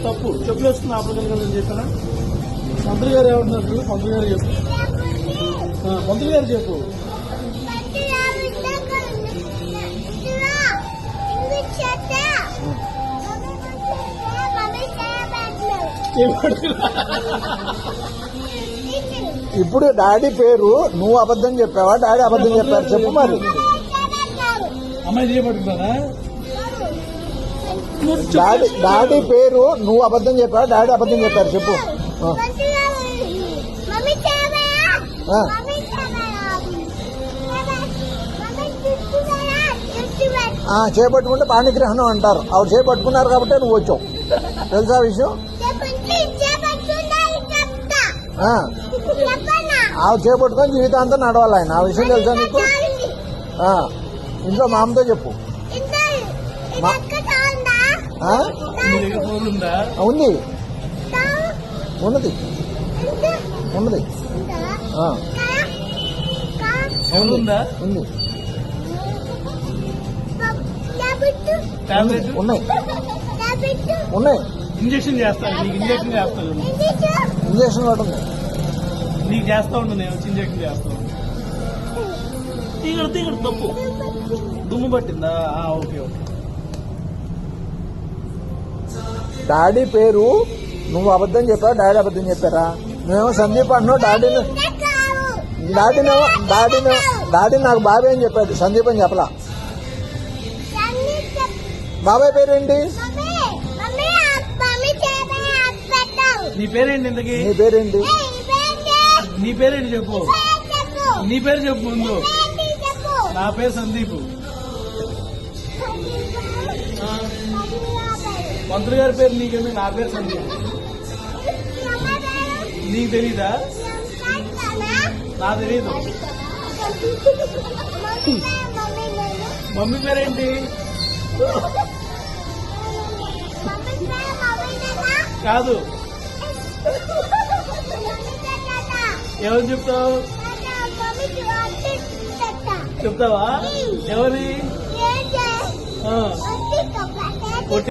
తప్పు చెప్పులు వస్తుంది ఆపరేషన్ చెప్పానా మంత్రి గారు ఏమంటున్నారు మంత్రి గారు చెప్పు మంత్రి గారు చెప్పు ఇప్పుడు డాడీ పేరు నువ్వు అబద్ధం చెప్పావా డాడీ అబద్ధం చెప్పారు చెప్పు మరి అమ్మాయి చేయబడుతున్నారా డాడీ పేరు నువ్వు అబద్ధం చెప్పావా డాడీ అబద్ధం చెప్పారు చెప్పు చేపట్టుకుంటే పాణిగ్రహణం అంటారు ఆవిడ చేపట్టుకున్నారు కాబట్టి నువ్వు వచ్చావు తెలుసా విషయం ఆవిడ చేపట్టుకొని జీవితాంతం నడవాలి ఆయన ఆ విషయం తెలుసా నీకు ఇంట్లో మామతో చెప్పు ఉంది ఉన్నది ఉన్నది ఉంది ఉన్నాయి ఉన్నాయి ఇంజక్షన్ చేస్తాను నీకు ఇంజక్షన్ చేస్తాను ఇంజక్షన్ కూడా ఉంది నీకు చేస్తా ఉండు నేను వచ్చి ఇంజక్షన్ చేస్తాను తీగడు తప్పు దుమ్ము పట్టిందా ఓకే ఓకే డాడీ పేరు నువ్వు అబద్ధం చెప్పావు డాడీ అబద్ధం చెప్పారా మేము సందీప్ అంటున్నావు డాడీ నాకు బాబాయ్ అని చెప్పాడు సందీప్ అని చెప్పలా బాబాయ్ పేరేంటి నీ పేరేంటి ఇంతకీ నీ పేరేంటి నీ పేరేంటి చెప్పు నీ పేరు చెప్పు ముందు నా పేరు సందీప్ మంత్రి గారి పేరు నీకెందుకు నా పేరు సందీప్ నీకు తెలీదా నా తెలీదు మమ్మీ పేరేంటి కాదు ఎవరు చెప్తావు చెప్తావా ఎవరి